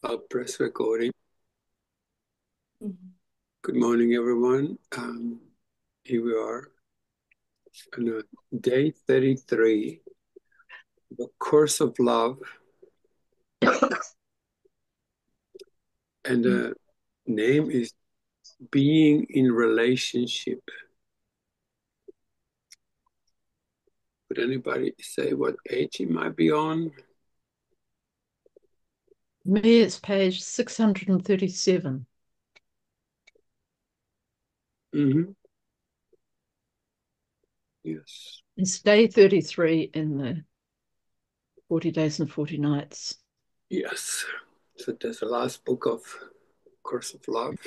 I'll press recording. Mhm. Good morning, everyone. Here we are on day 33, the course of love, and the name is being in relationship. Would anybody say what page it might be on? Me, it's page 637. Mm-hmm. Yes. It's day 33 in the 40 Days and 40 Nights. Yes. So that's the last book of Course of Love.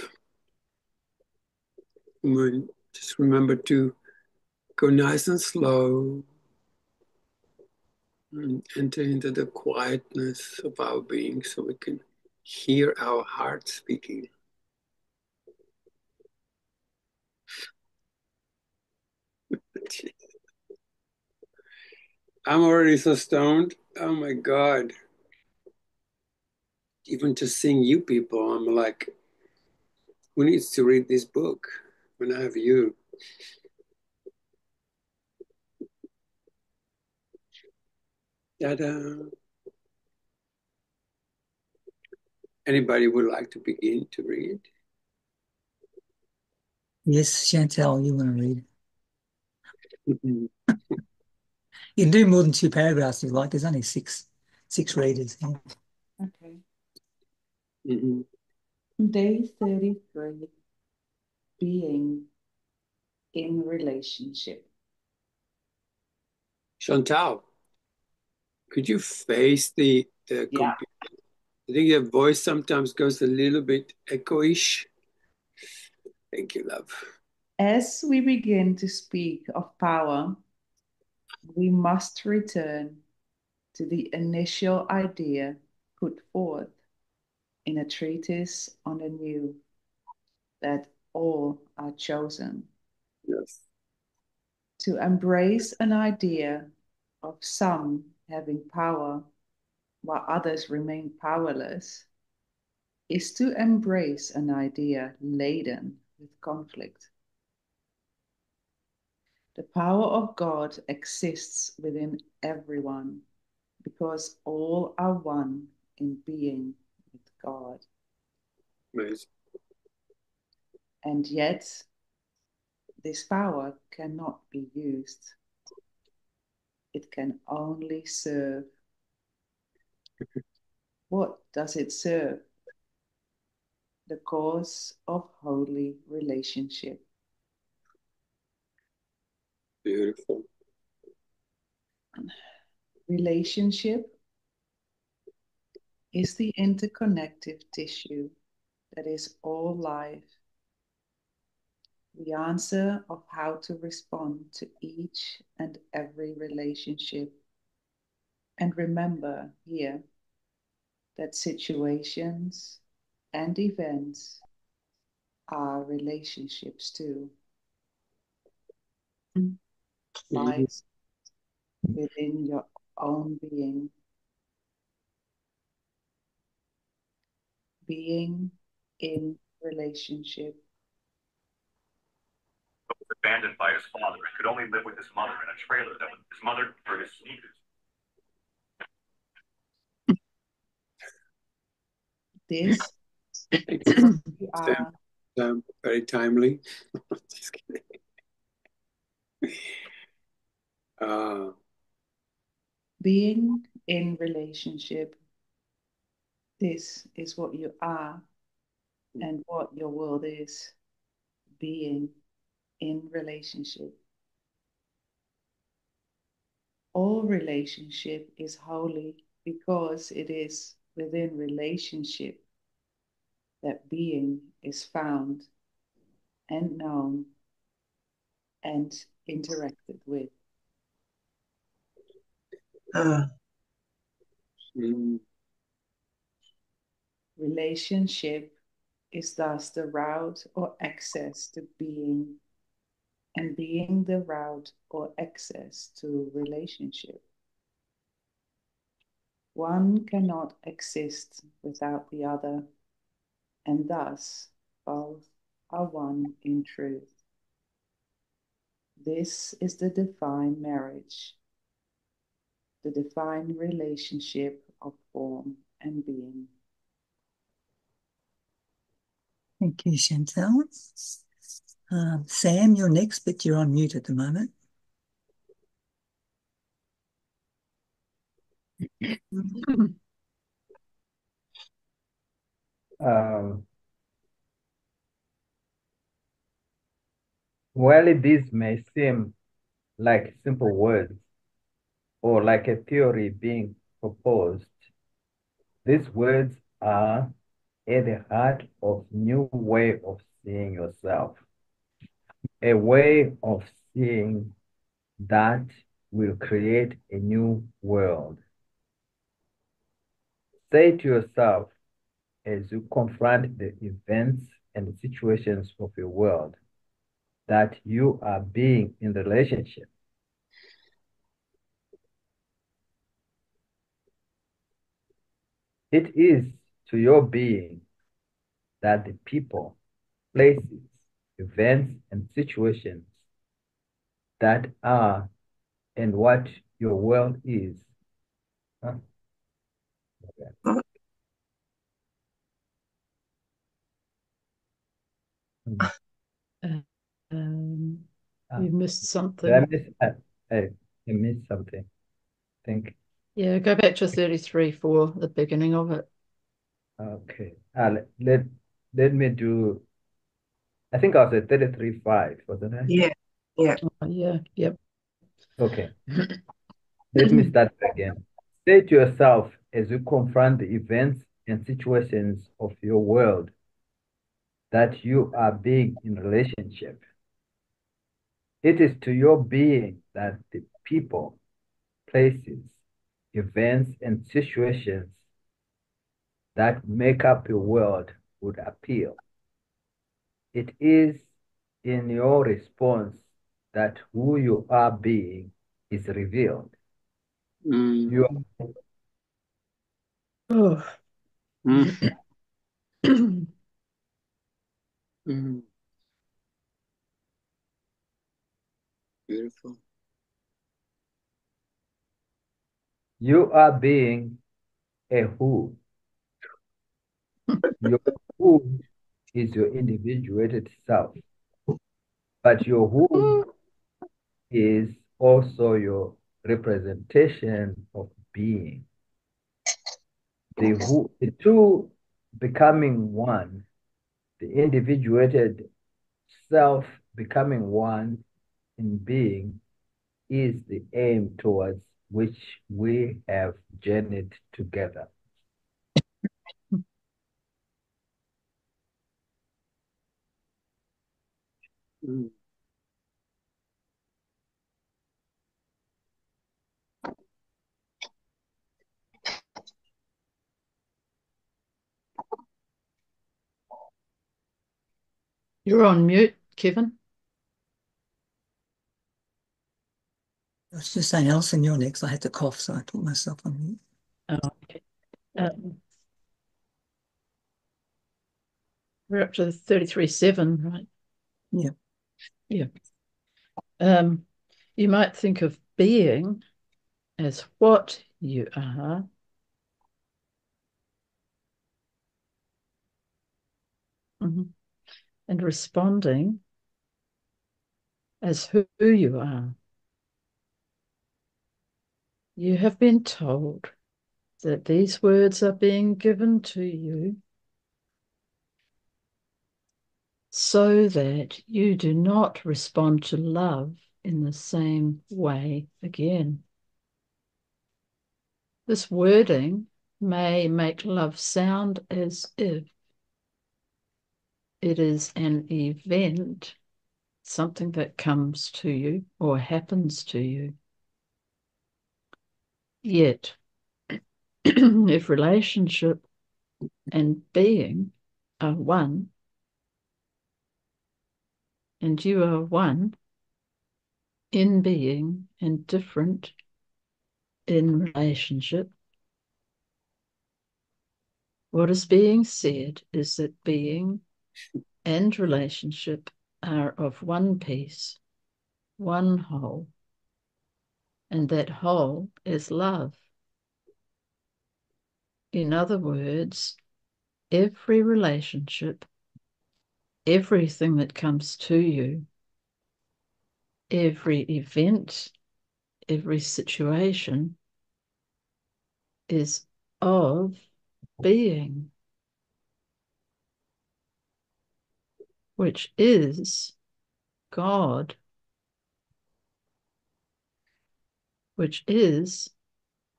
Just remember to go nice and slow and enter into the quietness of our being so we can hear our heart speaking. I'm already so stoned. Oh my God. Even to seeing you people, I'm like, who needs to read this book when I have you? Ta-da. Anybody would like to begin to read? Yes, Chantel, you want to read? Mhm. You can do more than two paragraphs if you like. There's only six readers here. Okay. Mhm. Day 33, being in relationship. Chantal, could you face the Yeah. computer? I think your voice sometimes goes a little bit echoish. Thank you, love. As we begin to speak of power, we must return to the initial idea put forth in a treatise on the new, that all are chosen. Yes. To embrace an idea of some having power while others remain powerless is to embrace an idea laden with conflict. The power of God exists within everyone because all are one in being with God. Amazing. And yet, this power cannot be used. It can only serve. What does it serve? The cause of holy relationship. Beautiful. Relationship is the interconnective tissue that is all life. The answer of how to respond to each and every relationship. And remember here that situations and events are relationships too. Mhm. Lies within your own being. Being in relationship. Abandoned by his father and could only live with his mother in a trailer that was his mother for his sneakers. This Thank is you, what we Sam. are. Very timely. Just kidding. Uh, Being in relationship. This is what you are and what your world is. Being in relationship. All relationship is holy because it is within relationship that being is found and known and interacted with. mm, Relationship is thus the route or access to being, and being the route or access to relationship. One cannot exist without the other, and thus both are one in truth. This is the divine marriage, the divine relationship of form and being. Thank you, Chantal. Sam, you're next, but you're on mute at the moment. While these may seem like simple words or like a theory being proposed, these words are at the heart of new way of seeing yourself, a way of seeing that will create a new world. Say to yourself as you confront the events and situations of your world that you are being in relationship. It is to your being that the people, places, events, and situations that are and what your world is. Huh? Okay. You missed Did something. I missed something. I think. Yeah, go back to 33 for the beginning of it. Okay. Let me do. I think I was at 33.5, wasn't I? Yeah. Oh, yeah, yep. Okay. Let me start again. Say to yourself as you confront the events and situations of your world that you are being in relationship. It is to your being that the people, places, events, and situations that make up your world would appeal. It is in your response that who you are being is revealed. Mm. You Oh. Mm. Mm. Beautiful. You are being a who. Your who is your individuated self, but your who is also your representation of being. The two becoming one, the individuated self becoming one in being, is the aim towards which we have journeyed together. Mm. You're on mute, Kevin. I was just saying, Alison, you're next. I had to cough, so I put myself on mute. Oh, okay. We're up to 33.7, right? Yeah. Yeah. You might think of being as what you are, and responding as who you are. You have been told that these words are being given to you so that you do not respond to love in the same way again. This wording may make love sound as if it is an event, something that comes to you or happens to you. Yet, if relationship and being are one, and you are one in being and different in relationship, What is being said is that being and relationship are of one piece, one whole, and that whole is love. In other words, every relationship, everything that comes to you, every event, every situation is of being, which is God, which is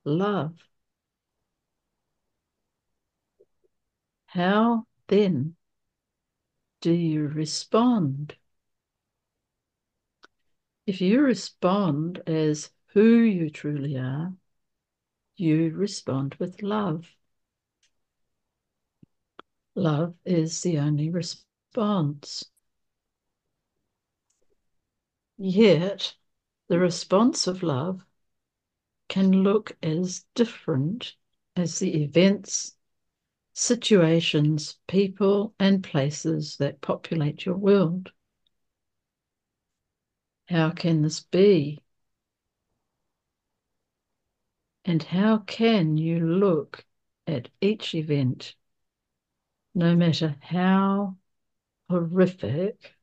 love. How then do you respond? If you respond as who you truly are, you respond with love. Love is the only response. Yet, the response of love can look as different as the events, situations, people, and places that populate your world. How can this be? And how can you look at each event, no matter how horrific,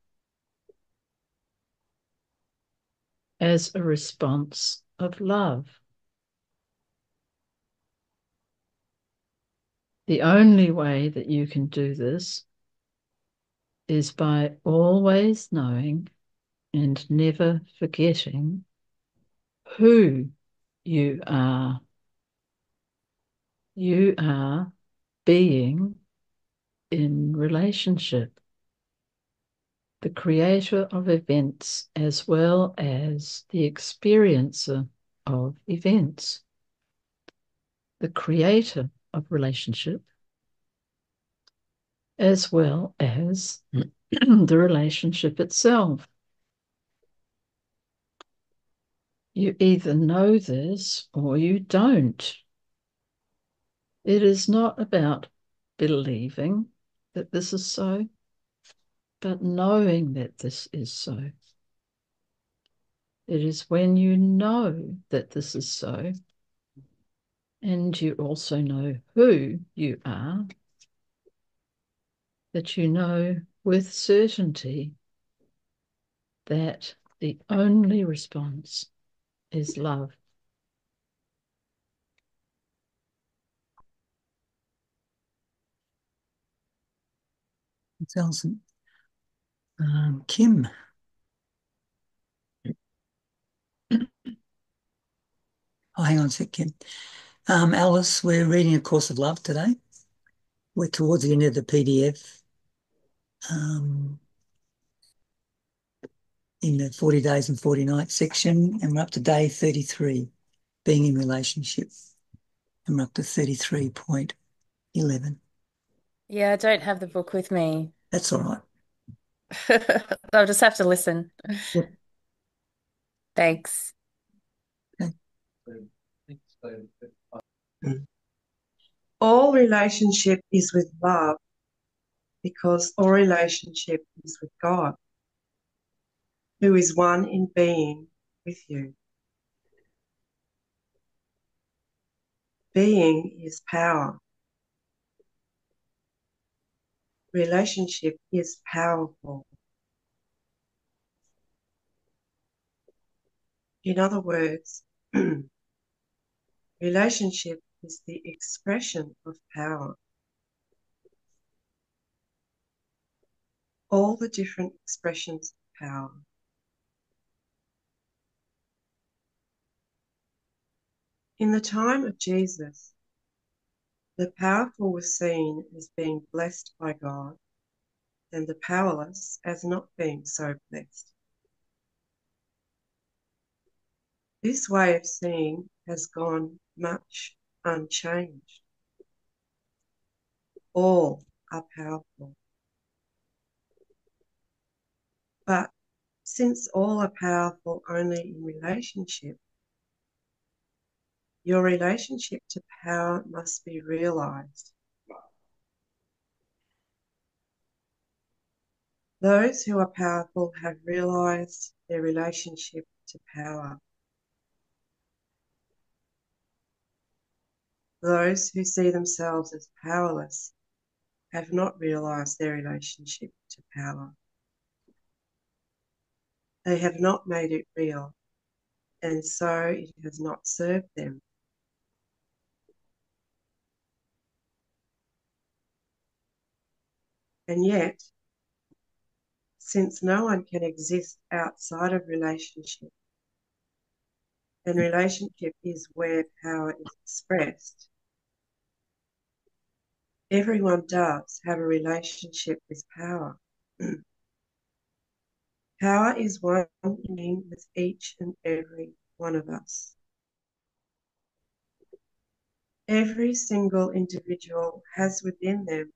as a response of love? The only way that you can do this is by always knowing and never forgetting who you are. You are being in relationship, the creator of events as well as the experiencer of events, the creator of relationship as well as the relationship itself. You either know this or you don't. It is not about believing that this is so, but knowing that this is so. It is when you know that this is so, and you also know who you are, that you know with certainty that the only response is love. It's Alison. Kim. Oh, hang on a sec, Kim. Alice, we're reading A Course of Love today. We're towards the end of the PDF. In the 40 days and 40 nights section, and we're up to day 33, being in relationship. And we're up to 33.11. Yeah, I don't have the book with me. That's all right. I'll just have to listen. Yep. Thanks. Okay. All relationship is with love because all relationship is with God, who is one in being with you. Being is power. Relationship is powerful. In other words, relationship is the expression of power. All the different expressions of power. In the time of Jesus, the powerful were seen as being blessed by God and the powerless as not being so blessed. This way of seeing has gone much unchanged. All are powerful. But since all are powerful only in relationship, your relationship to power must be realized. Those who are powerful have realized their relationship to power. Those who see themselves as powerless have not realized their relationship to power. They have not made it real, and so it has not served them. And yet, since no one can exist outside of relationship, and relationship is where power is expressed, everyone does have a relationship with power. Power is one thing with each and every one of us. Every single individual has within them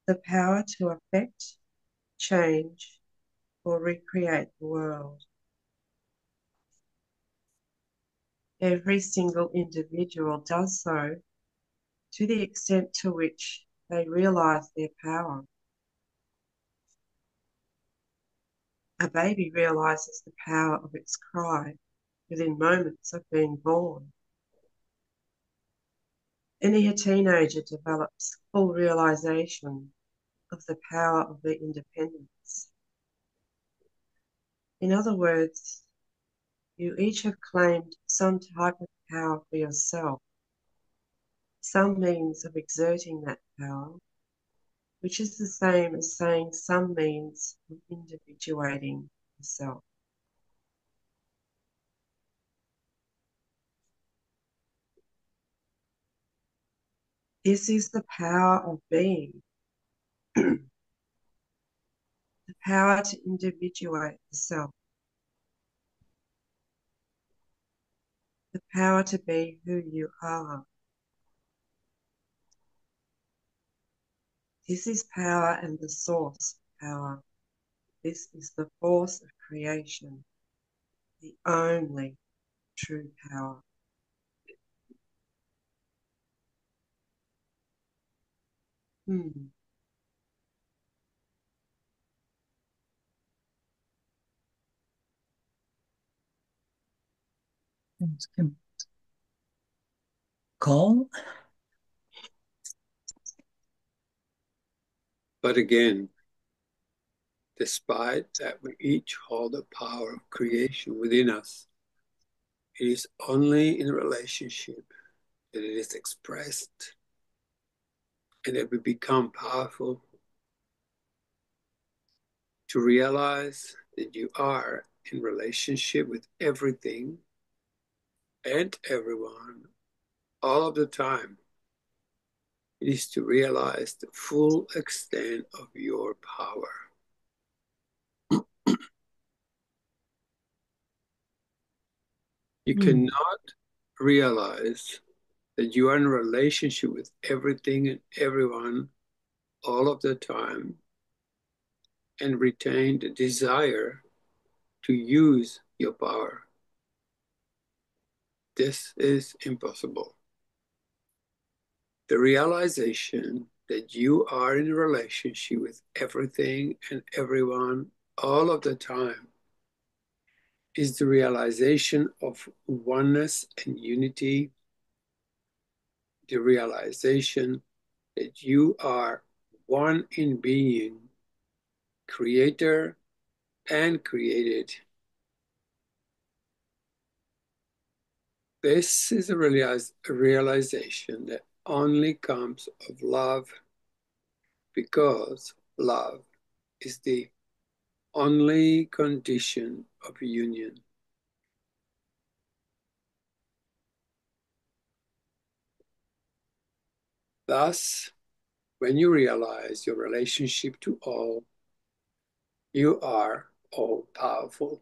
the power to affect, change, or recreate the world. Every single individual does so to the extent to which they realize their power. A baby realizes the power of its cry within moments of being born. A teenager develops full realization of the power of their independence. In other words, you each have claimed some type of power for yourself, some means of exerting that power, which is the same as saying some means of individuating yourself. This is the power of being, the power to individuate the self, the power to be who you are. This is power and the source of power. This is the force of creation, the only true power. Thanks, Kim. Cole? But again, despite that we each hold the power of creation within us, it is only in relationship that it is expressed and that we become powerful to realize that you are in relationship with everything and everyone all of the time. It is to realize the full extent of your power. You cannot realize that you are in a relationship with everything and everyone all of the time and retain the desire to use your power. This is impossible. The realization that you are in a relationship with everything and everyone all of the time is the realization of oneness and unity, the realization that you are one in being, creator and created. This is a realization that only comes of love, because love is the only condition of union. Thus, when you realize your relationship to all, you are all powerful.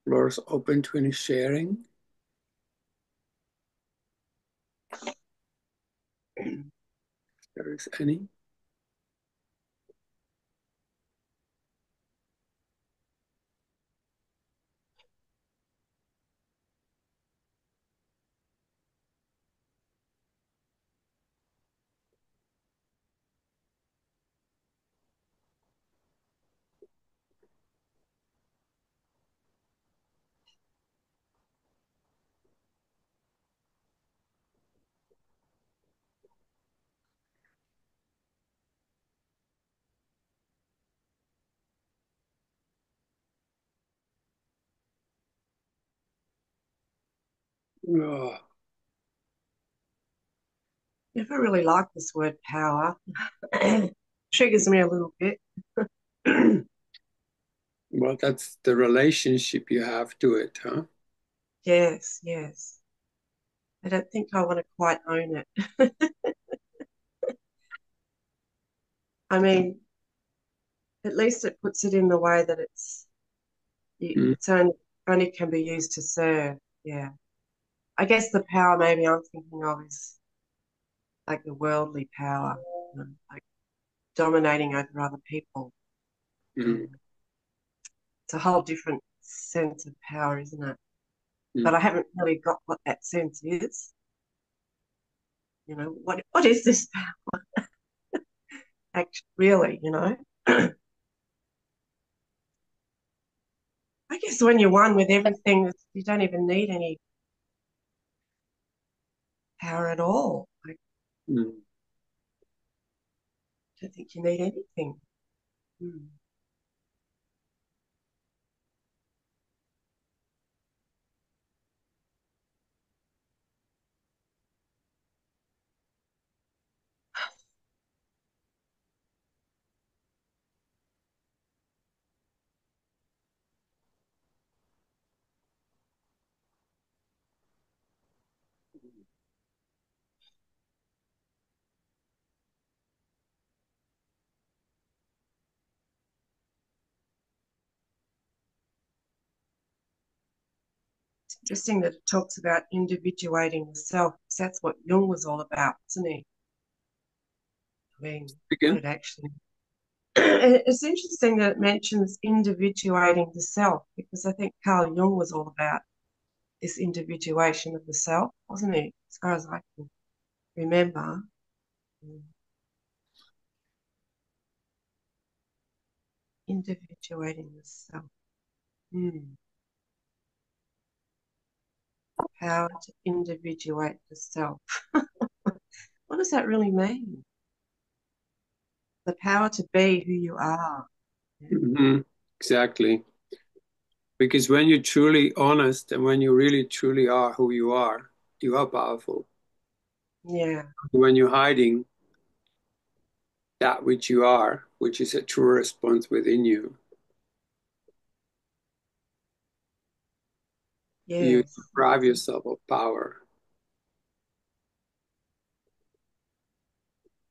Floor is open to any sharing. There is any. Oh, Never really liked this word power. Triggers me a little bit. well, that's the relationship you have to it, huh? Yes, yes. I don't think I want to quite own it. I mean, at least it puts it in the way that Mm. it's only can be used to serve. Yeah. I guess the power maybe I'm thinking of is like the worldly power, like dominating over other people. Mm. It's a whole different sense of power, isn't it? Mm. But I haven't really got what that sense is. What is this power? Actually, really, I guess when you're one with everything, you don't even need any power at all. I Mm. don't think you need anything. Mm. It's interesting that it talks about individuating the self, because that's what Jung was all about, isn't he? I mean, what Again? it actually. It's interesting that it mentions individuating the self, because I think Carl Jung was all about this individuation of the self, wasn't he? As far as I can remember. Individuating the self. Power to individuate the self. What does that really mean? The power to be who you are. Mm-hmm. Exactly. Because when you're truly honest and when you really truly are who you are powerful. Yeah. When you're hiding that which you are, which is a true response within you, you Yes. deprive yourself of power.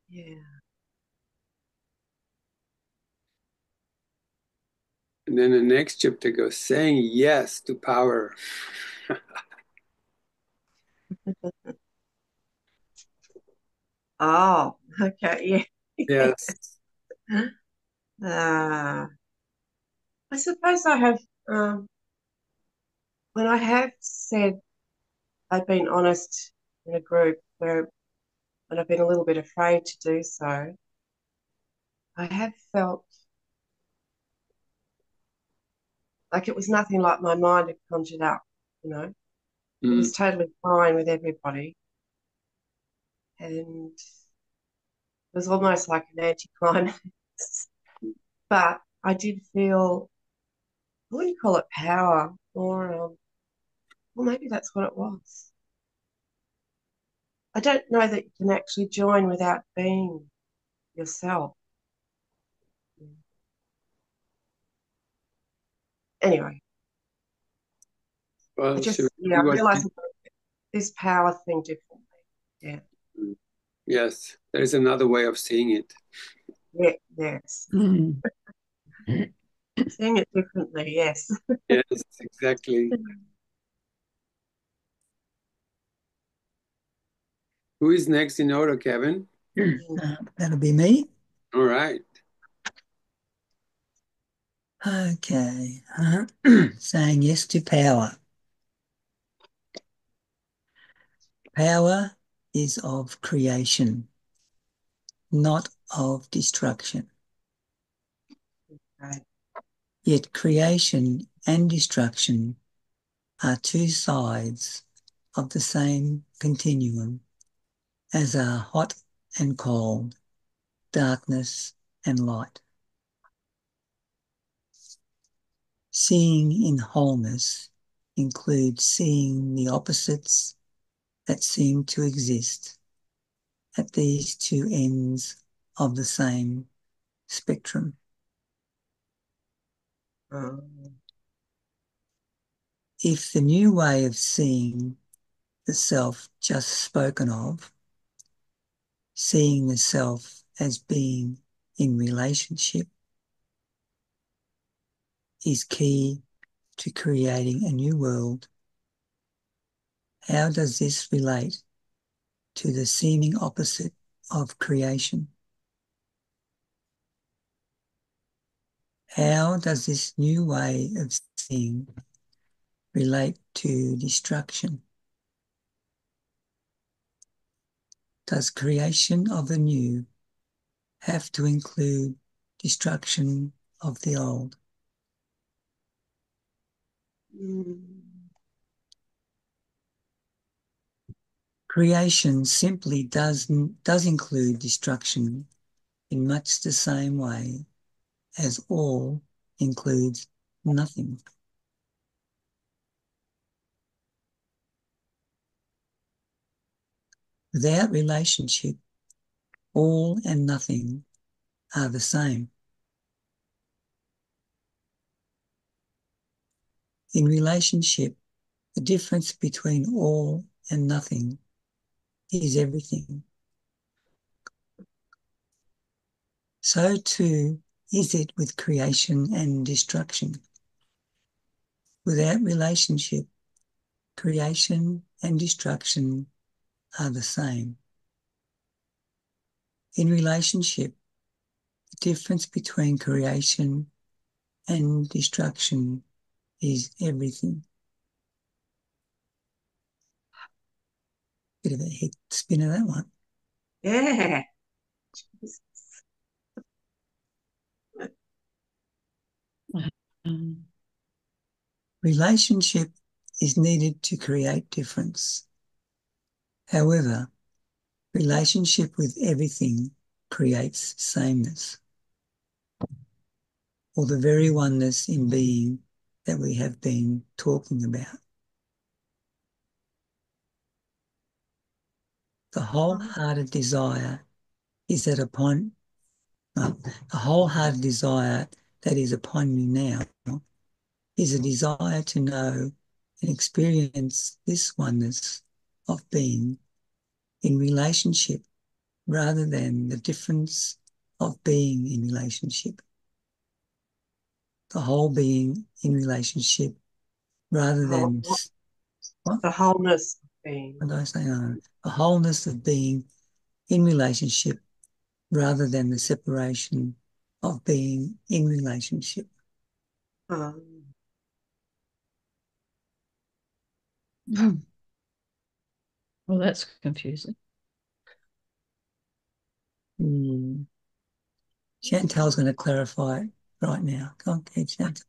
Yeah. And then the next chapter goes saying yes to power. Oh, okay. Yeah. Yes. Uh, I suppose I have, when I have said I've been honest in a group when I've been a little bit afraid to do so, I have felt like it was nothing like my mind had conjured up, you know. It Mm. was totally fine with everybody. And it was almost like an anticlimax. But I did feel, what do you call it, power? Or, well, maybe that's what it was. I don't know that you can actually join without being yourself. Anyway, Well, should we I see what realized this power thing differently. Yeah. yes, there's another way of seeing it. Yeah, yes. Mm. Seeing it differently, yes. Yes, exactly. Who is next in order, Kevin? That'll be me. All right. Okay. Saying yes to power. Power is of creation, not of destruction. Right. Yet creation and destruction are two sides of the same continuum, as are hot and cold, darkness and light. Seeing in wholeness includes seeing the opposites that seem to exist at these two ends of the same spectrum. If the new way of seeing the self just spoken of, seeing the self as being in relationship, is key to creating a new world, how does this relate to the seeming opposite of creation? How does this new way of seeing relate to destruction? Does creation of the new have to include destruction of the old? Creation simply does include destruction in much the same way as all includes nothing. Without relationship, all and nothing are the same. In relationship, the difference between all and nothing is everything. So too is it with creation and destruction. Without relationship, creation and destruction are the same. In relationship, the difference between creation and destruction is everything. Bit of a head spinner, that one. Yeah. Relationship is needed to create difference. However, relationship with everything creates sameness, or the very oneness in being that we have been talking about. The wholehearted desire is that upon the wholehearted desire that is upon me now is a desire to know and experience this oneness of being in relationship rather than the difference of being in relationship. The whole being in relationship rather than what? The wholeness of being. What did I say? The wholeness of being in relationship rather than the separation of being in relationship. Well, that's confusing. Chantal's going to clarify it right now. Go on, Chantal.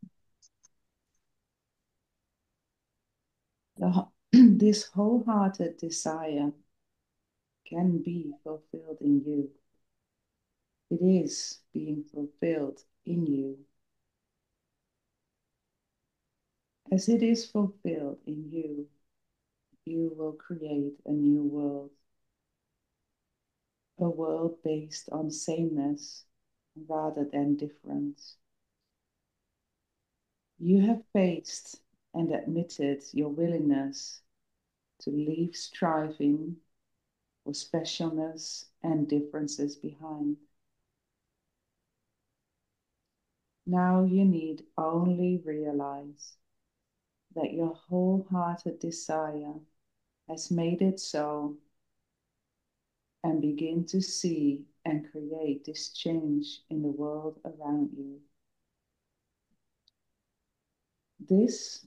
This wholehearted desire can be fulfilled in you. It is being fulfilled in you. As it is fulfilled in you, you will create a new world. A world based on sameness rather than difference. You have faced and admitted your willingness to leave striving for specialness and differences behind. Now you need only realize that your wholehearted desire has made it so and begin to see and create this change in the world around you. This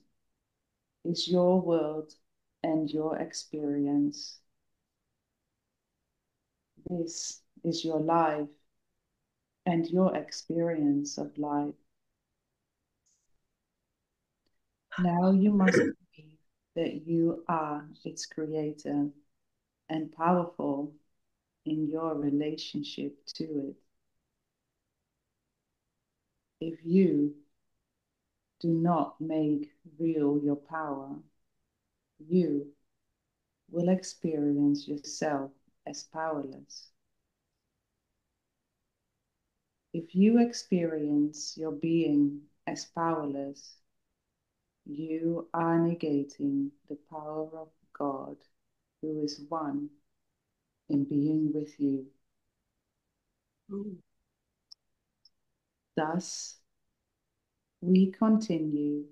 is your world and your experience. This is your life and your experience of life. Now you must believe that you are its creator and powerful in your relationship to it. If you do not make real your power, you will experience yourself as powerless. If you experience your being as powerless, you are negating the power of God, who is one in being with you. Thus, we continue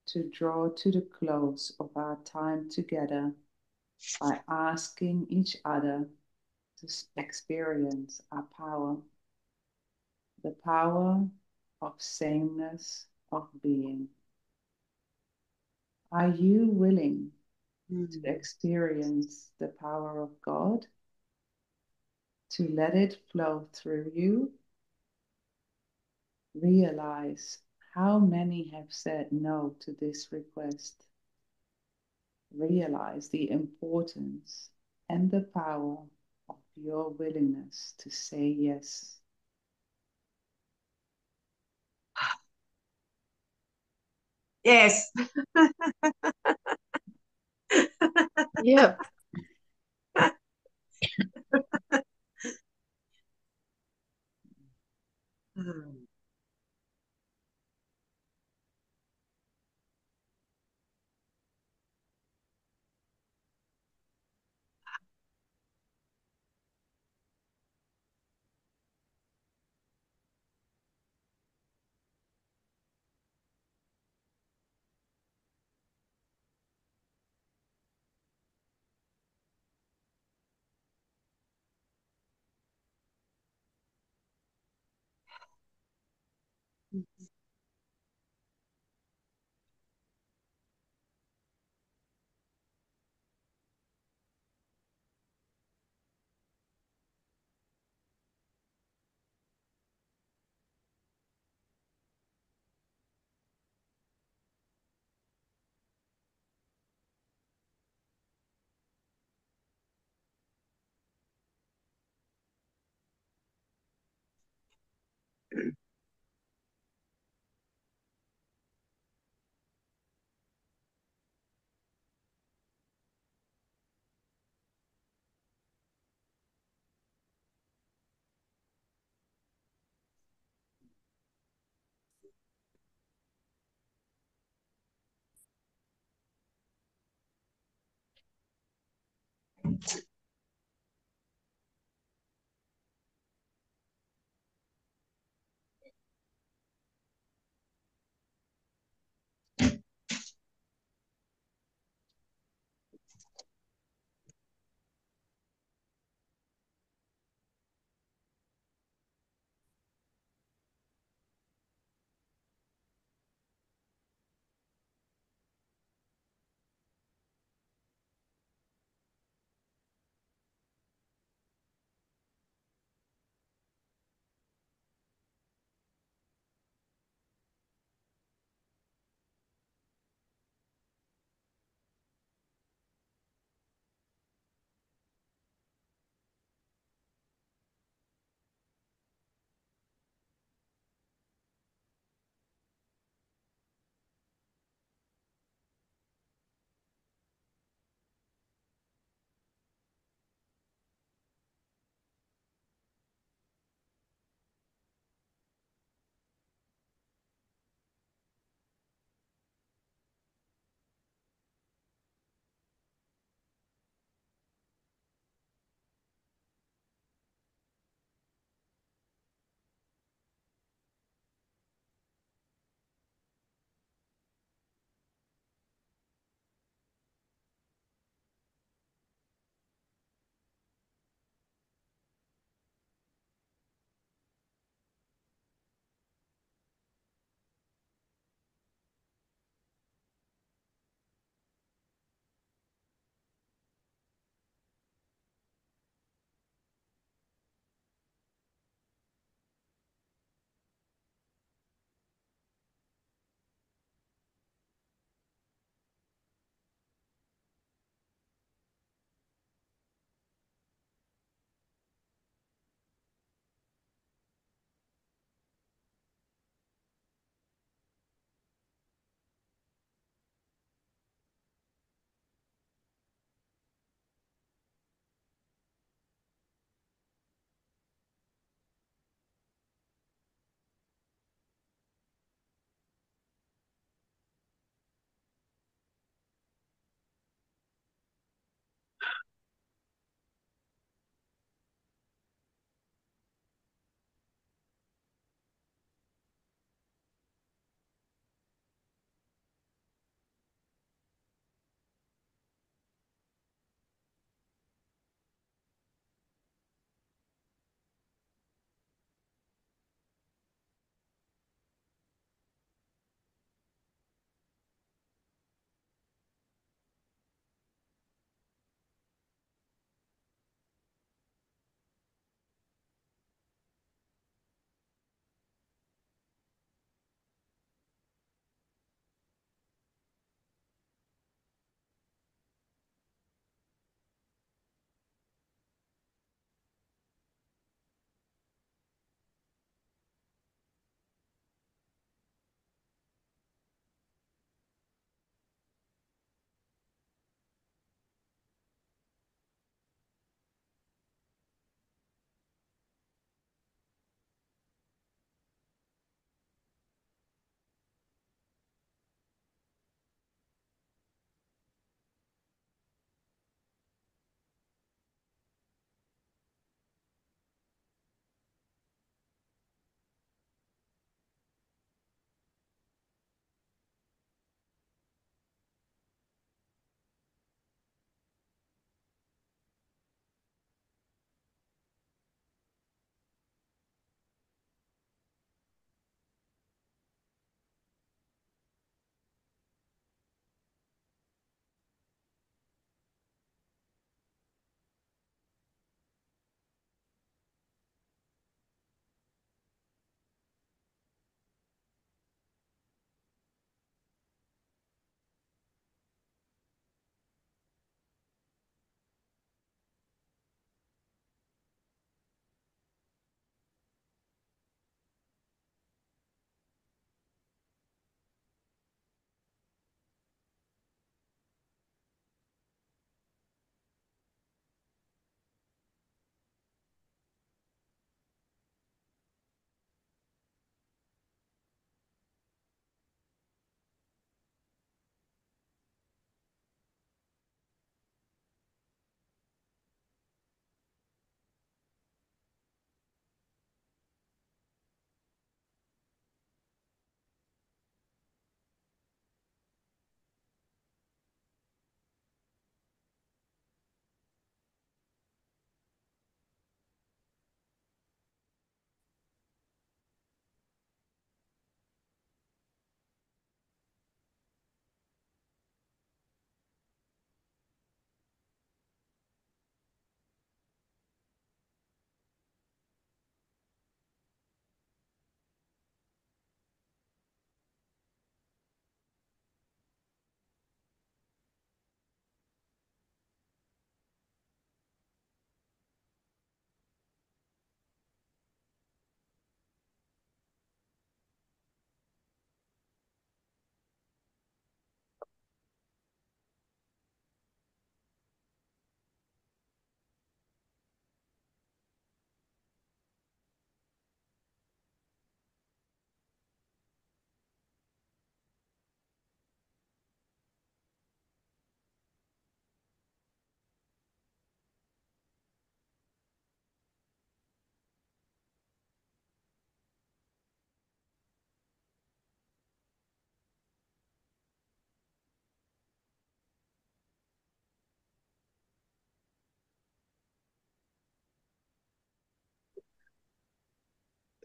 to draw to the close of our time together by asking each other to experience our power, the power of sameness of being. Are you willing to experience the power of God, to let it flow through you? Realize how many have said no to this request. Realize the importance and the power of your willingness to say yes. Yes. Yep.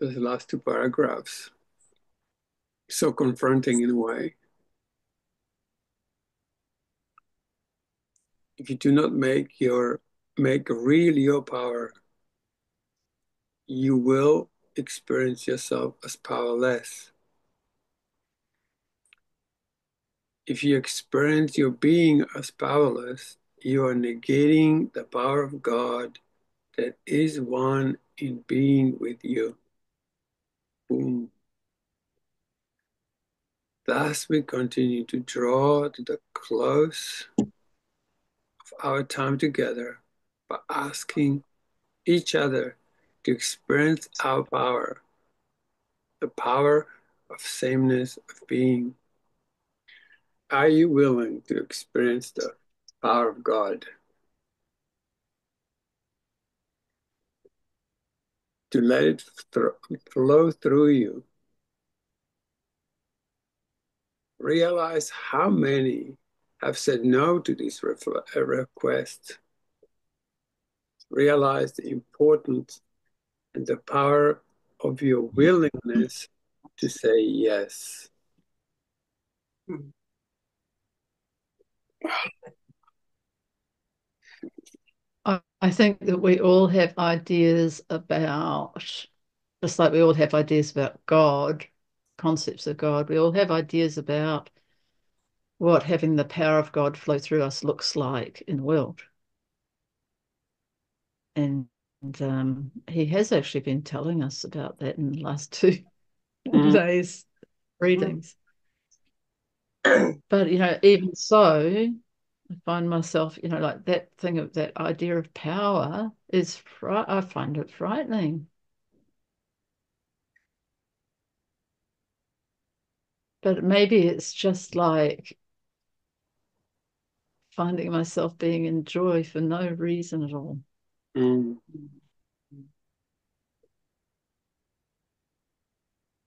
those last two paragraphs. So confronting in a way. If you do not make real your power, you will experience yourself as powerless. If you experience your being as powerless, you are negating the power of God that is one in being with you. Boom. Thus we continue to draw to the close of our time together by asking each other to experience our power, the power of sameness of being. Are you willing to experience the power of God? To let it flow through you? Realize how many have said no to this request. Realize the importance and the power of your willingness to say yes. I think that we all have ideas about, just like we all have ideas about God, concepts of God, we all have ideas about what having the power of God flow through us looks like in the world. And he has actually been telling us about that in the last two days' readings. But, even so, I find myself, like that thing of that idea of power is, I find it frightening. But maybe it's just like finding myself being in joy for no reason at all.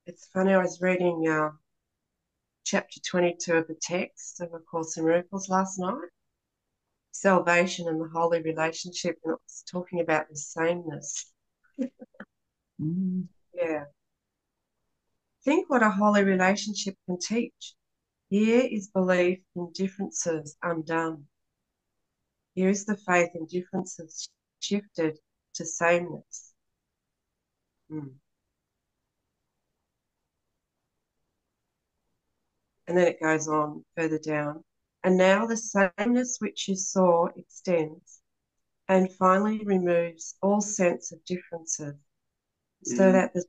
It's funny, I was reading chapter 22 of the text of A Course in Miracles last night, salvation and the holy relationship, and it was talking about the sameness. Yeah. Think what a holy relationship can teach. Here is belief in differences undone. Here is the faith in differences shifted to sameness. And then it goes on further down. And now the sameness which you saw extends and finally removes all sense of differences, so that the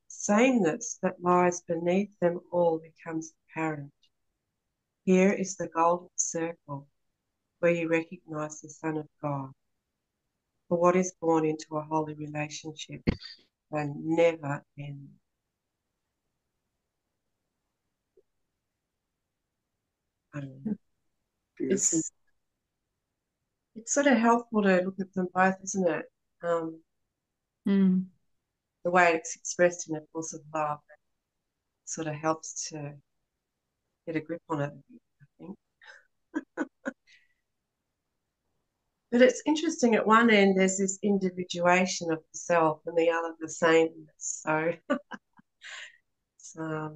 sameness that lies beneath them all becomes apparent. Here is the golden circle where you recognize the Son of God. For what is born into a holy relationship can never end. It's sort of helpful to look at them both, isn't it? The way it's expressed in A Course of Love sort of helps to get a grip on it, I think. But it's interesting, at one end there's this individuation of the self and the other the sameness. So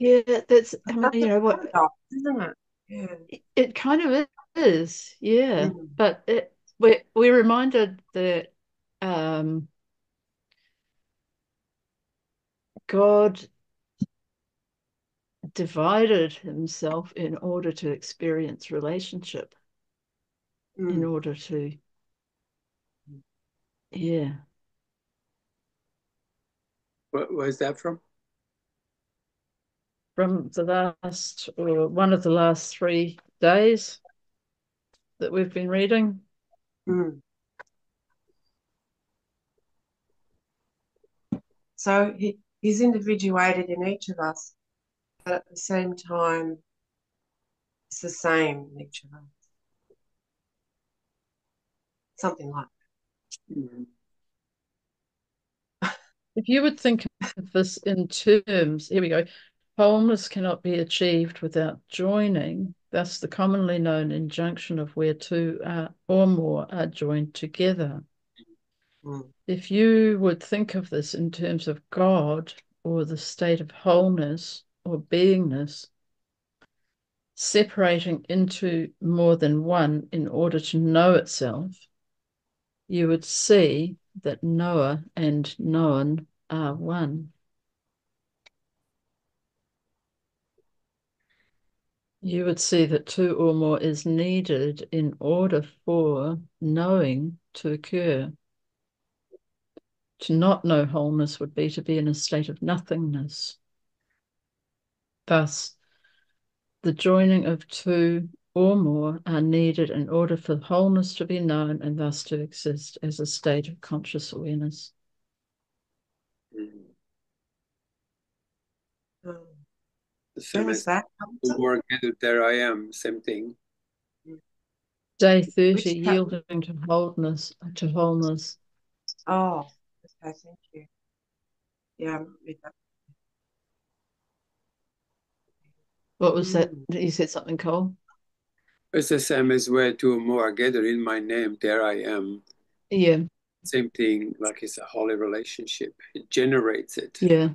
yeah, that's what, isn't it? Yeah. It kind of is, yeah. But we're reminded that God divided himself in order to experience relationship, in order to, yeah. Where's that from? From the last, or one of the last 3 days that we've been reading. So he's individuated in each of us, but at the same time, it's the same in each of us. Something like that. If you would think of this in terms, here we go, wholeness cannot be achieved without joining, thus the commonly known injunction of where two or more are joined together. If you would think of this in terms of God or the state of wholeness or beingness, separating into more than one in order to know itself, you would see that knower and known are one. You would see that two or more is needed in order for knowing to occur. To not know wholeness would be to be in a state of nothingness. Thus, the joining of two or more are needed in order for wholeness to be known and thus to exist as a state of conscious awareness. The same When was as that? the more gathered, there I am, same thing. Day 30, Which yielding to wholeness, to wholeness. Oh, okay, thank you. Yeah, I'm with that. What was that? You said something, Cole? It's the same as where two or more are gathered in my name, there I am. Yeah. Same thing, like it's a holy relationship. It generates it. Yeah.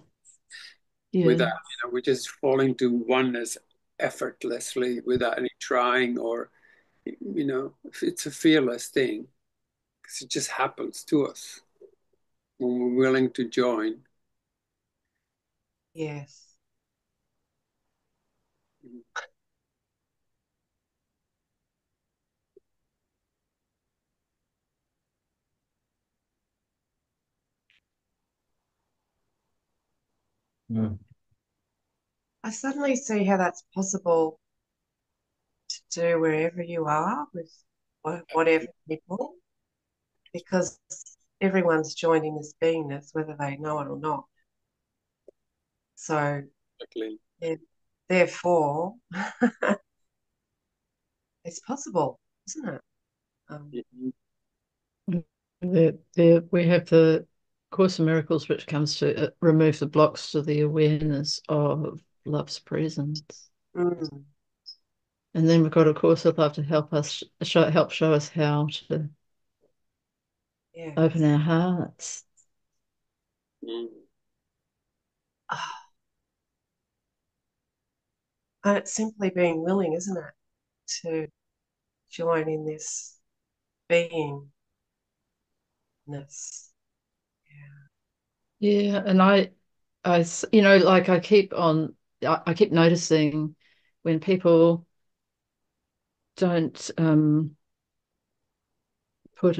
Yeah. Without, we just fall into oneness effortlessly without any trying or, it's a fearless thing. Because it just happens to us when we're willing to join. Yes. I suddenly see how that's possible to do wherever you are with whatever people, because everyone's joining this beingness, whether they know it or not. So, Exactly. therefore, it's possible, isn't it? We have the Course in Miracles, which comes to remove the blocks to the awareness of love's presence. And then we've got a Course of Love to help us show us how to open our hearts. And it's simply being willing, isn't it, to join in this beingness. Yeah, and I like I keep noticing when people don't put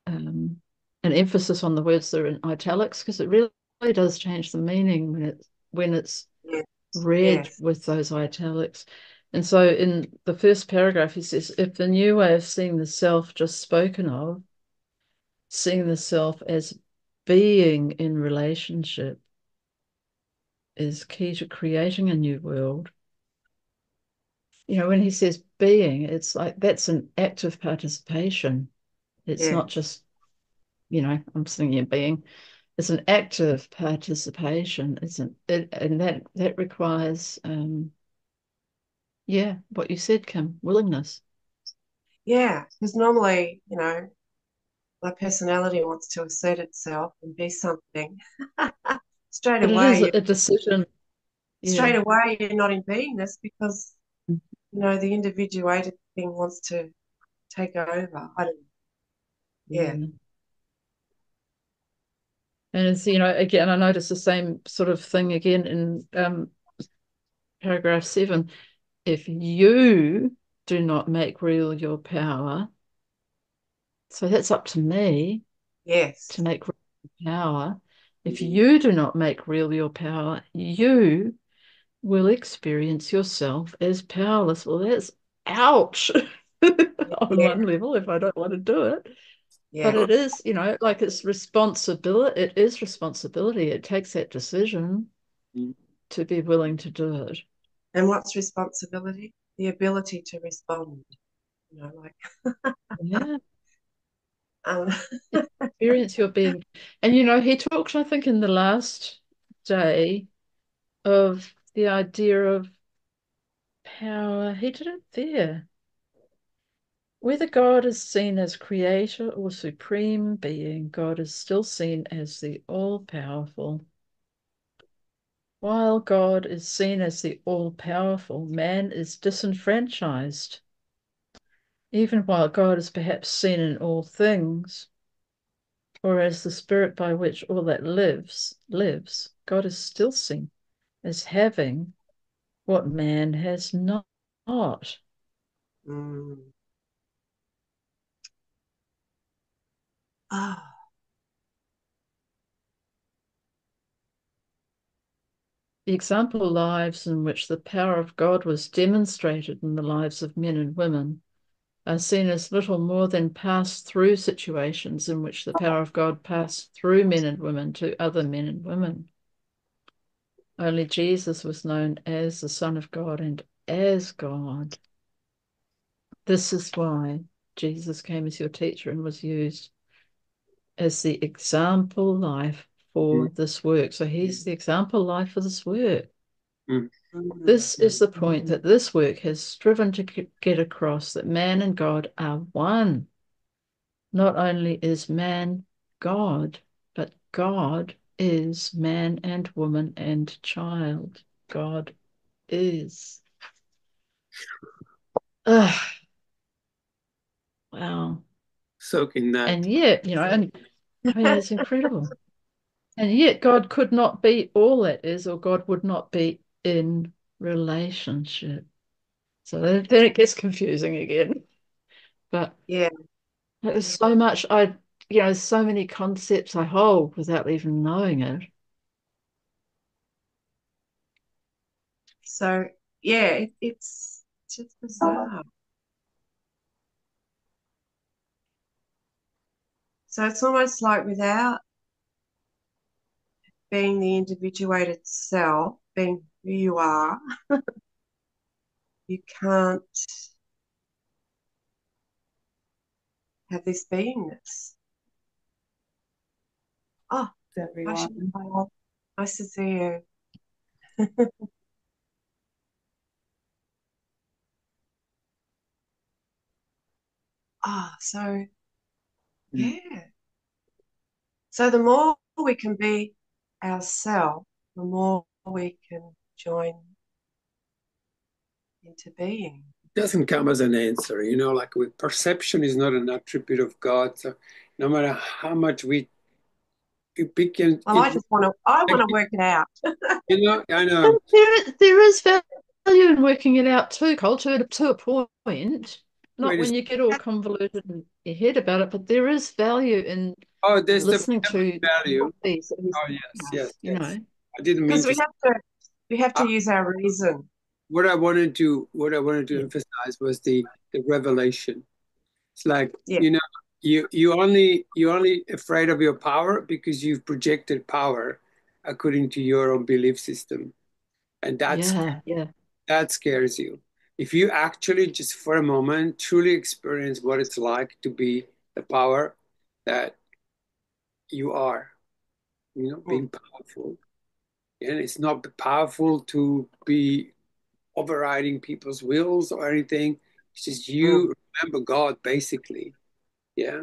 an emphasis on the words that are in italics, because it really does change the meaning when it's read with those italics. And so in the first paragraph, he says, if the new way of seeing the self just spoken of, seeing the self as being in relationship, is key to creating a new world. When he says being, it's like that's an active participation. It's not just, I'm thinking of being. It's an active participation. And that requires, what you said, Kim, willingness. Yeah, because normally, my personality wants to assert itself and be something. Straight But away, it is a decision. Straight away, you're not in beingness because, the individuated thing wants to take over. I don't know. Yeah. And it's, again, I notice the same sort of thing again in paragraph 7. If you do not make real your power, so that's up to me to make real power. If you do not make real your power, you will experience yourself as powerless. Well, that's ouch on one level if I don't want to do it. But it is, like it's responsibility. It is responsibility. It takes that decision to be willing to do it. And what's responsibility? The ability to respond. Yeah. Experience your being. And, he talked, I think, in the last day of the idea of power. He did it there. Whether God is seen as creator or supreme being, God is still seen as the all-powerful. While God is seen as the all-powerful, man is disenfranchised. Even while God is perhaps seen in all things, or as the spirit by which all that lives, God is still seen as having what man has not. Mm. Ah, The example lives in which the power of God was demonstrated in the lives of men and women are seen as little more than pass-through situations in which the power of God passed through men and women to other men and women. Only Jesus was known as the Son of God and as God. This is why Jesus came as your teacher and was used as the example life for this work. So he's the example life for this work. Mm. This is the point that this work has striven to get across, that man and God are one. Not only is man God, but God is man and woman and child. God is. Ugh. Wow. Soaking that. And yet, and I mean, it's incredible. And yet God could not be all that is, or God would not be in relationship. So then it gets confusing again. But yeah. there's so much so many concepts I hold without even knowing it. So, yeah, it's just bizarre. So it's almost like without being the individuated self, being who you are, you can't have this beingness. Oh, Everyone. nice to see you. So yeah. So the more we can be ourselves, the more we can join into being. Doesn't come as an answer, like with perception is not an attribute of God. So no matter how much we pick and Well, I want to work it out. I know. There is value in working it out too, Cole, to a point. Not when you get all convoluted in your head about it, but there is value in there's listening definitely to value. these, Yes. I didn't mean Because we have to use our reason. What I wanted to emphasize was the revelation. It's like, you only afraid of your power because you've projected power according to your own belief system. And that scares you. If you actually just for a moment truly experience what it's like to be the power that you are, being powerful. And it's not powerful to be overriding people's wills or anything. It's just you remember God, basically. Yeah.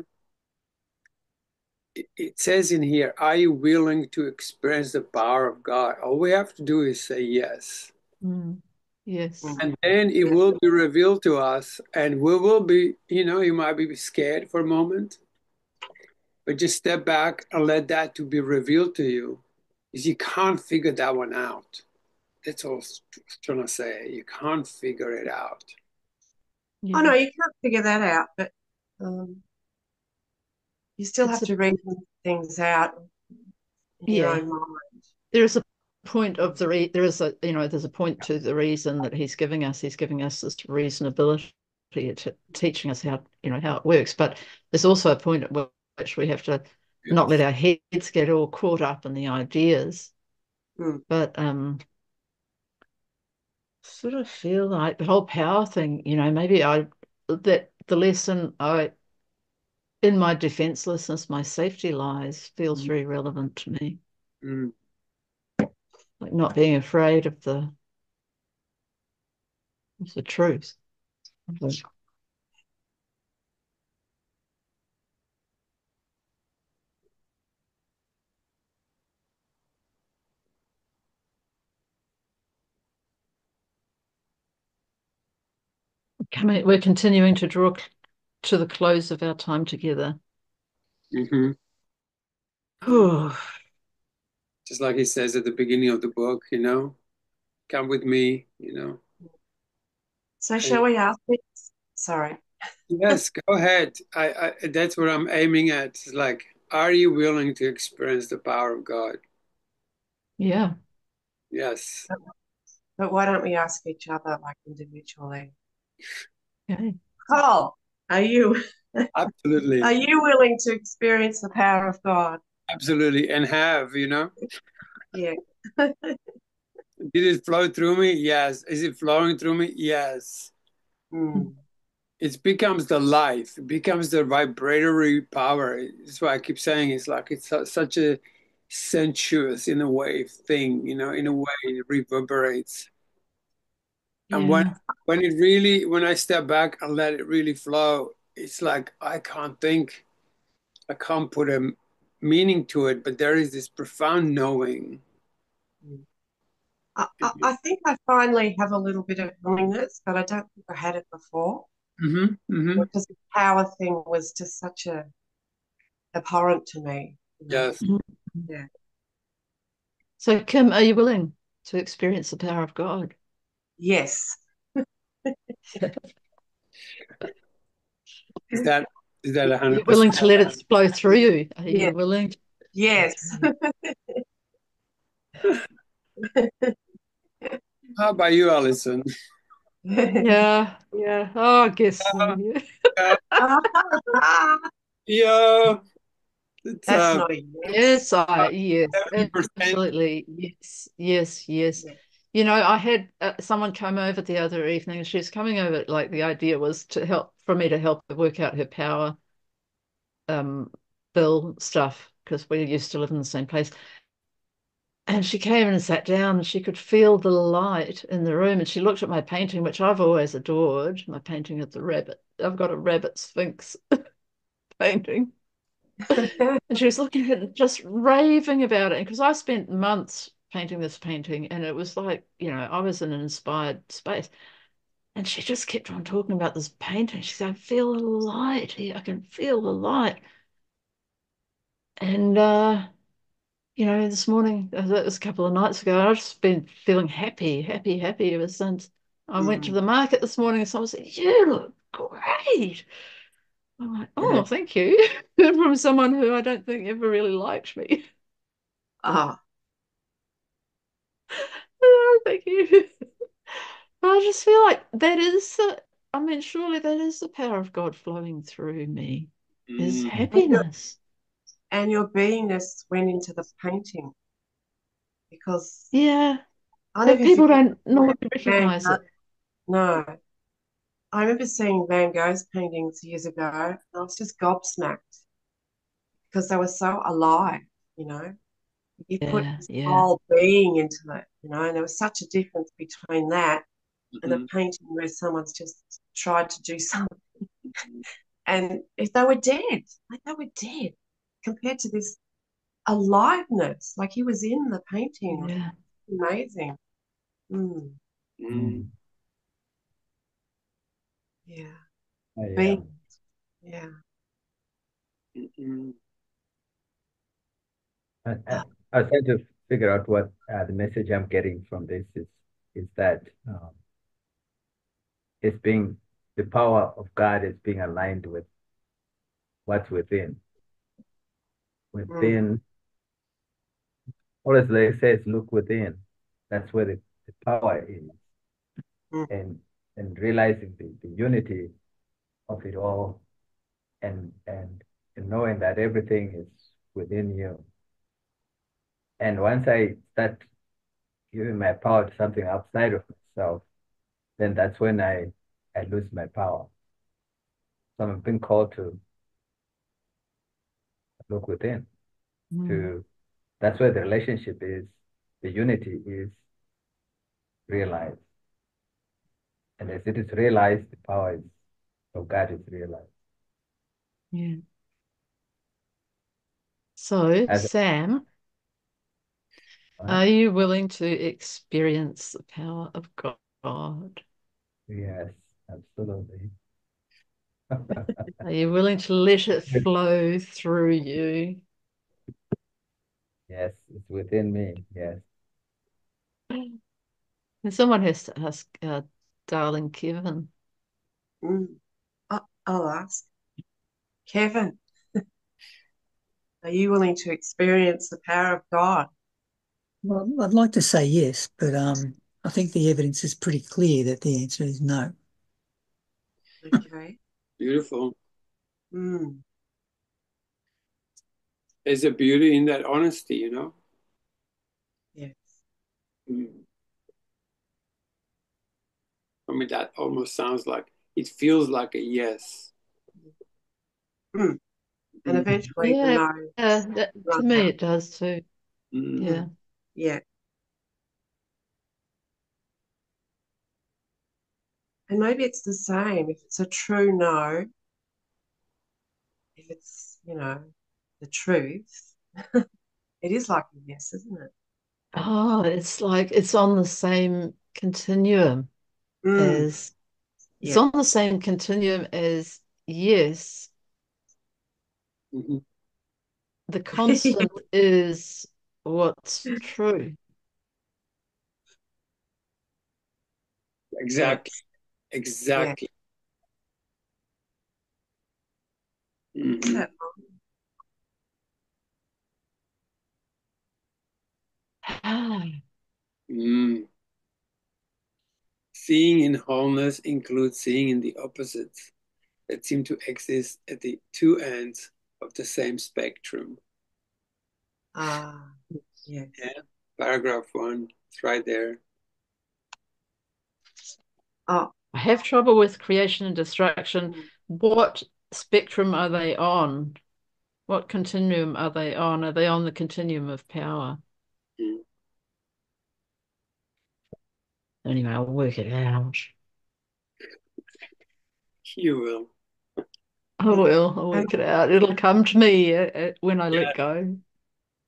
It says in here, are you willing to experience the power of God? All we have to do is say yes. Yes. And then it will be revealed to us, and we will be, you might be scared for a moment, but just step back and let that to be revealed to you. Because you can't figure that one out. That's all I was trying to say. You can't figure it out. Oh, no, you can't figure that out, but you still have to reason things out in your own mind. There is a point of there's a point to the reason that he's giving us. He's giving us this reasonability, teaching us how it works. But there's also a point at which we have to not let our heads get all caught up in the ideas. But sort of feel like the whole power thing, maybe that the lesson in my defenselessness, my safety lies, feels very relevant to me. Like not being afraid of the truth. we're continuing to draw to the close of our time together. Mm-hmm. Oh, Just like he says at the beginning of the book, come with me, So shall we ask it? Sorry. Yes, go ahead. That's what I'm aiming at. It's like, are you willing to experience the power of God? yeah. Yes. But why don't we ask each other like individually? Okay. Carl, are you Absolutely. willing to experience the power of God? Absolutely. And Yeah. did it flow through me? Yes. Is it flowing through me? Yes. Mm. It becomes the life. It becomes the vibratory power. It's why I keep saying it's like it's such a sensuous, in a way, thing. In a way, it reverberates. And Yeah. when I step back and let it really flow, it's like I can't put a meaning to it, but there is this profound knowing. I think I finally have a little bit of willingness, but I don't think I had it before. Mm-hmm, mm-hmm. Because the power thing was just such a abhorrent to me. Yes. Yeah. So, Kim, are you willing to experience the power of God? Yes. Is that You're 100%? willing to let it flow through you? Are Yeah. you willing? Yes. How about you, Alison? Yeah. Yeah. Oh, I guess so. Yeah. Yeah. It's That's not a yes. Yes, 70%. absolutely. Yes, yes, yes. Yeah. I had someone come over the other evening, and she was coming over, like the idea was for me to help her work out her power bill stuff, because we used to live in the same place. And she came and sat down, and she could feel the light in the room. And she looked at my painting, which I've always adored, my painting of the rabbit. I've got a rabbit sphinx painting. And she was looking at it, just raving about it. Because I spent months painting this painting, and it was like, I was in an inspired space. And she just kept on talking about this painting. She said, I feel the light here. I can feel the light. And, this morning, that was a couple of nights ago, I've just been feeling happy, happy, happy ever since. I went to the market this morning, and someone said, you look great. I'm like, oh, thank you. From someone who I don't think ever really liked me. Ah, Oh, thank you. I just feel like surely that is the power of God flowing through me, is happiness. and your beingness went into the painting because Yeah, I but never people forget don't normally recognize it. No. I remember seeing Van Gogh's paintings years ago, and I was just gobsmacked because they were so alive, you know. You put Yeah, this yeah, whole being into it, and there was such a difference between that and a painting where someone's just tried to do something. And if they were dead, like they were dead compared to this aliveness, like he was in the painting. yeah. Amazing. Mm, Mm. yeah. I, Being, yeah. Mm. I was trying to figure out what the message I'm getting from this is that it's being the power of God is being aligned with what's within. Within, always like it says, look within. That's where the power is, Mm. and realizing the unity of it all, and knowing that everything is within you. And once I start giving my power to something outside of myself, then that's when I lose my power. So I'm being called to look within. To That's where the relationship is, the unity is realized. And as it is realized, the power of God is realized. Yeah. So, As Sam, are you willing to experience the power of God? Yes. Absolutely. Are you willing to let it flow through you? Yes, it's within me. Yes. And someone has to ask darling Kevin. I'll ask. Kevin, are you willing to experience the power of God? Well, I'd like to say yes, but I think the evidence is pretty clear that the answer is no. Okay. Beautiful. Mm. There's a beauty in that honesty, you know? Yes. I mean, that almost sounds like, it feels like a yes. And eventually the Yeah, no. to me it does too. Yeah. Yeah. And maybe it's the same. If it's a true no, if it's, the truth, it is like a yes, isn't it? Oh, it's like it's on the same continuum as it's Yeah. on the same continuum as yes. The constant is what's true. Exactly. Exactly. Seeing in wholeness includes seeing in the opposites that seem to exist at the two ends of the same spectrum. Yes. Yeah. Paragraph 1, it's right there. I have trouble with creation and destruction. What spectrum are they on? What continuum are they on? Are they on the continuum of power? Anyway, I'll work it out. You will. I will. I'll work it out. It'll come to me when I let go.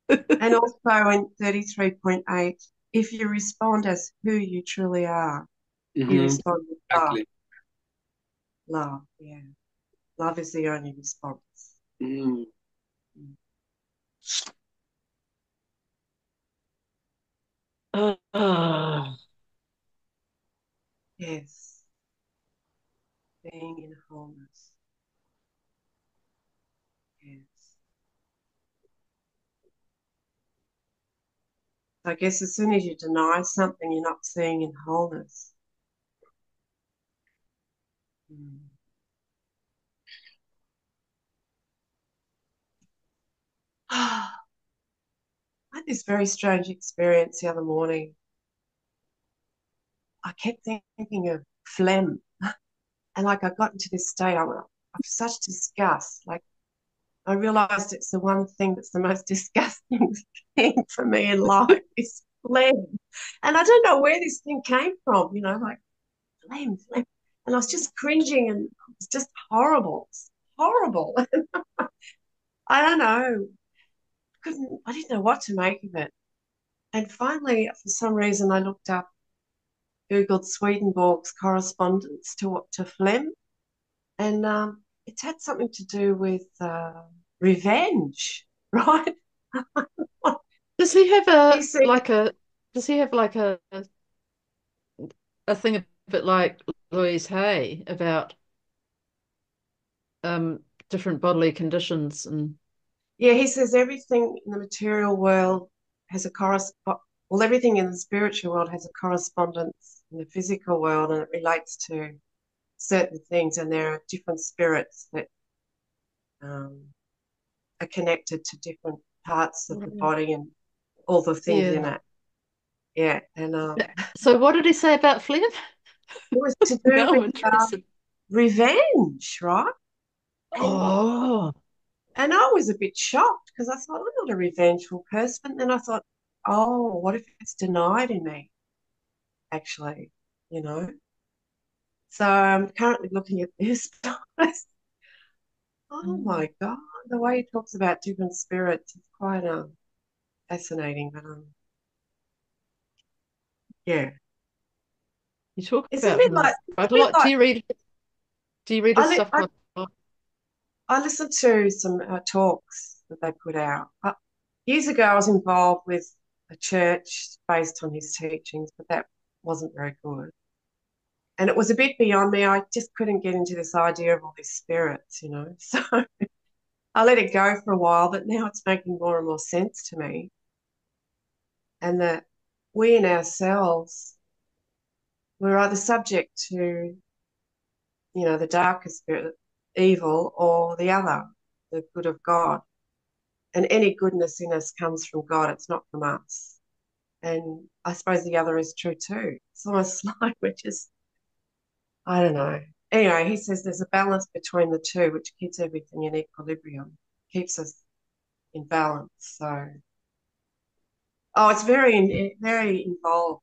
And also in 33.8, if you respond as who you truly are, you respond with love. Love, yeah. Love is the only response. Yes. Being in wholeness. Yes. I guess as soon as you deny something, you're not seeing in wholeness. I had this very strange experience the other morning. I kept thinking of phlegm. And I got into this state of such disgust. I realized it's the one thing that's the most disgusting thing for me in life is phlegm. And I don't know where this thing came from, phlegm. And I was just cringing and it was just horrible. It's horrible. I don't know. I didn't know what to make of it. And finally, for some reason, I looked up, Googled Swedenborg's correspondence to phlegm. And it's had something to do with revenge, right? Does he have a thing a bit like Louise Hay about different bodily conditions and yeah, he says everything in the material world has a everything in the spiritual world has a correspondence in the physical world, and it relates to certain things, and there are different spirits that are connected to different parts of the body and all the things in it. Yeah, and so what did he say about phlegm? It was to do with revenge, right? And I was a bit shocked because I thought, I'm not a revengeful person. And then I thought, oh, what if it's denied in me, actually, So I'm currently looking at this. Oh, my God. The way he talks about different spirits is quite fascinating. But, yeah. You talk It's a about bit him like, quite a lot. Do you read his stuff quite a lot? I listened to some talks that they put out. Years ago, I was involved with a church based on his teachings, but that wasn't very good. And it was a bit beyond me. I just couldn't get into this idea of all these spirits, you know. So I let it go for a while, but now it's making more and more sense to me. And that we in ourselves, we're either subject to, the darker spirit, evil, or the other, the good of God. And any goodness in us comes from God. It's not from us. And I suppose the other is true too. It's almost like we're just, I don't know. Anyway, he says there's a balance between the two, which keeps everything in equilibrium, keeps us in balance. So, it's very involved.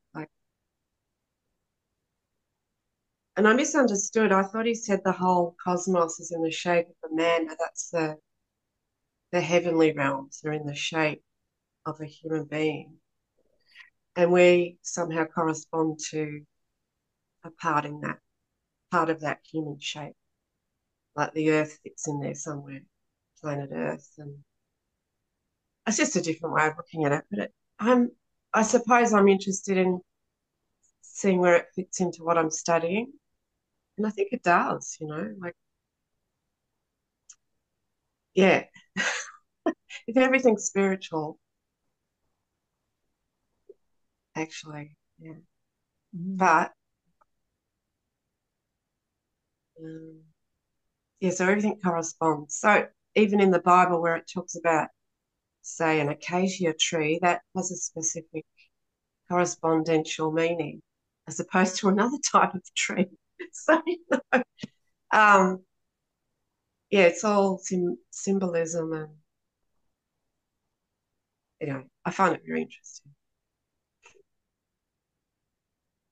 And I misunderstood. I thought he said the whole cosmos is in the shape of a man, but that's the heavenly realms. They're in the shape of a human being. And we somehow correspond to a part of that human shape. Like the Earth fits in there somewhere, planet Earth. And it's just a different way of looking at it. But I suppose I'm interested in seeing where it fits into what I'm studying. And I think it does, yeah. If everything's spiritual, actually, yeah. But, so everything corresponds. So even in the Bible where it talks about, say, an acacia tree, that has a specific correspondential meaning as opposed to another type of tree. So, it's all symbolism, and I find it very interesting.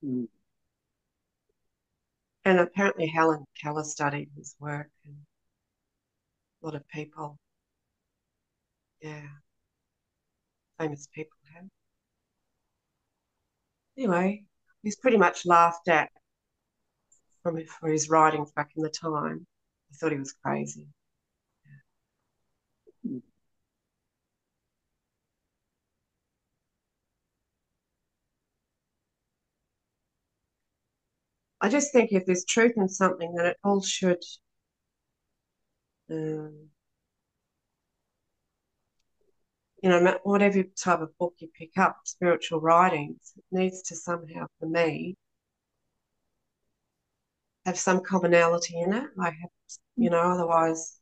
Mm. And apparently Helen Keller studied his work, and a lot of people, famous people have. Anyway, he's pretty much laughed at for his writings back in the time. I thought he was crazy. I just think if there's truth in something, then it all should, whatever type of book you pick up, spiritual writings, it needs to somehow, for me, have some commonality in it. Otherwise,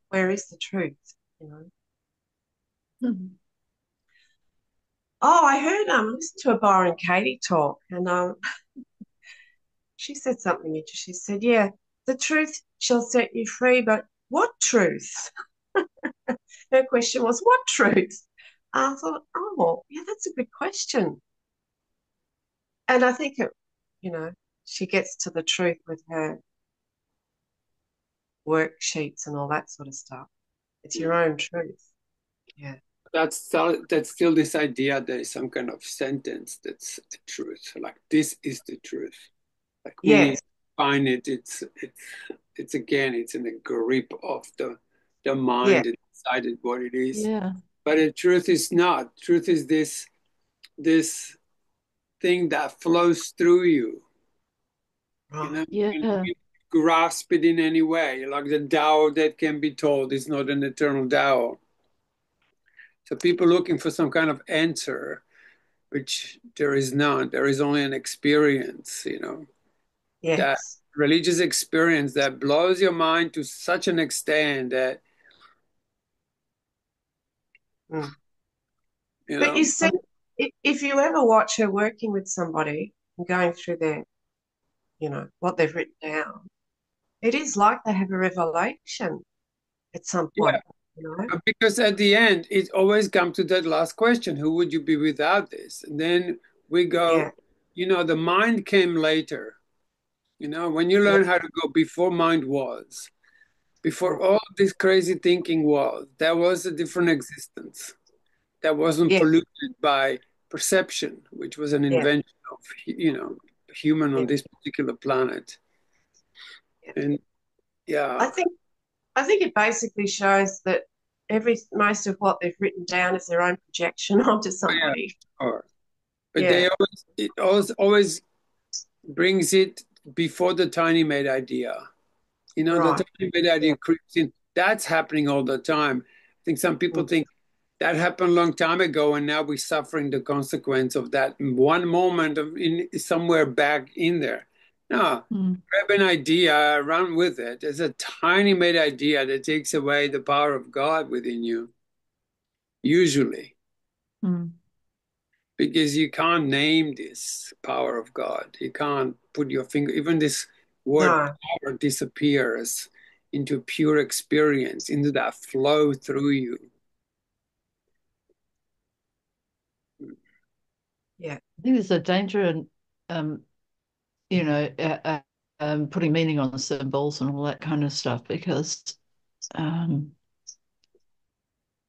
where is the truth, Oh, I heard, listened to a Byron Katie talk, and she said something interesting. She said, yeah, the truth shall set you free, but what truth? Her question was, what truth? I thought, yeah, that's a good question. And I think she gets to the truth with her worksheets and all that sort of stuff. It's your own truth. Yeah. That's still this idea there is some kind of sentence that's the truth. Like, this is the truth. Like, we need to find it. It's in the grip of the mind that decided what it is. Yeah. But the truth is not. Truth is this thing that flows through you. You grasp it in any way. Like the Tao that can be told is not an eternal Tao. So people looking for some kind of answer, which there is none. There is only an experience, Yes. That religious experience that blows your mind to such an extent that, But you see, if you ever watch her working with somebody and going through their, what they've written down, it is like they have a revelation at some point. Because at the end, it always comes to that last question: who would you be without this? And then we go, the mind came later. When you learn how to go before mind was, before all this crazy thinking was, there was a different existence that wasn't polluted by perception, which was an invention of, human on Yeah. this particular planet. Yeah. And yeah, I think it basically shows that most of what they've written down is their own projection onto somebody. sure. But Yeah. it always brings it before the tiny made idea. You know, the Right. tiny made idea creeps in. That's happening all the time. I think some people think that happened a long time ago, and now we're suffering the consequence of that one moment of somewhere back in there. No, grab an idea, run with it. There's a tiny made idea that takes away the power of God within you, usually, because you can't name this power of God. You can't put your finger, even this word No. power disappears into pure experience, into that flow through you. Yeah. I think there's a danger in, you know, putting meaning on the symbols and all that kind of stuff, because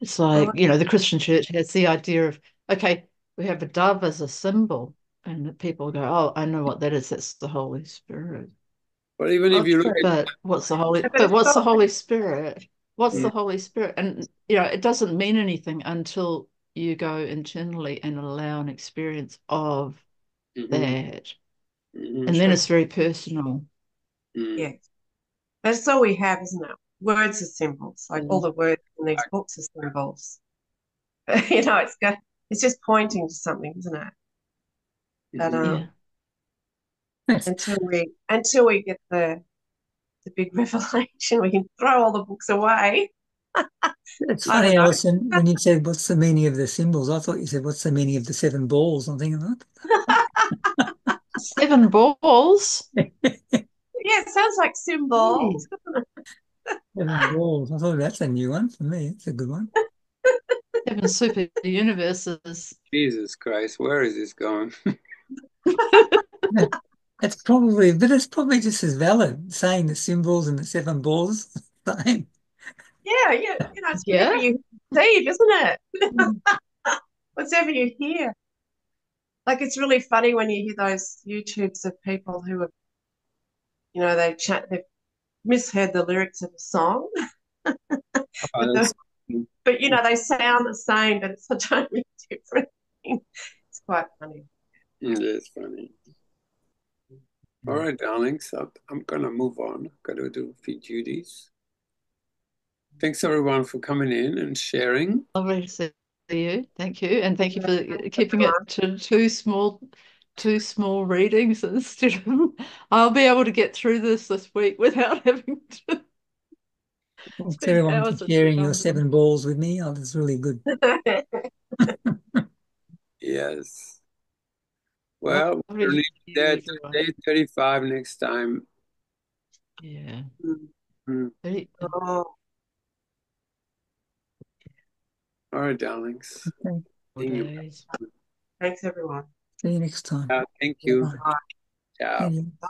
it's like, you know, the Christian church has the idea of, okay, we have a dove as a symbol, and people go, oh, I know what that is. That's the Holy Spirit. But even if you look at But what's the Holy? But But it's what's the got Holy Spirit? What's the Mm. Holy Spirit? And you know, it doesn't mean anything until you go internally and allow an experience of that, and then true. it's very personal. Yeah. That's all we have, isn't it? Words are symbols. Like all the words in these books are symbols. You know, it's just pointing to something, isn't it? But Yeah. until we get the big revelation, we can throw all the books away. It's I funny, don't know. Alison, when you said, what's the meaning of the symbols? I thought you said, what's the meaning of the 7 balls? I'm thinking, what? 7 balls. Yeah, it sounds like symbols. 7 balls. I thought that's a new one for me. It's a good one. 7 super universes. Jesus Christ, where is this going? It's probably just as valid, saying the symbols and the 7 balls. Same. Yeah, you know, it's whatever you perceive, isn't it? Whatever you hear. Like it's really funny when you hear those YouTubes of people who have, you know, they've misheard the lyrics of a song, but you know, they sound the same, but it's a totally different thing. It's quite funny. It is funny. All right, darlings, I'm going to move on. Got to do a few duties. Thanks, everyone, for coming in and sharing. Lovely to see you. Thank you. And thank you for keeping it to two small readings instead of I'll be able to get through this week without having to Thanks spend everyone hours for at sharing your numbers. 7 balls with me. Oh, that's really good. Yes. Well, we're Lovely to see you, day everyone. 35 next time. Yeah. Mm. Oh, All right, darlings. Okay. Seeing you. Days. thanks, everyone. See you next time. Thank you. Bye. Ciao. Thank you. Bye.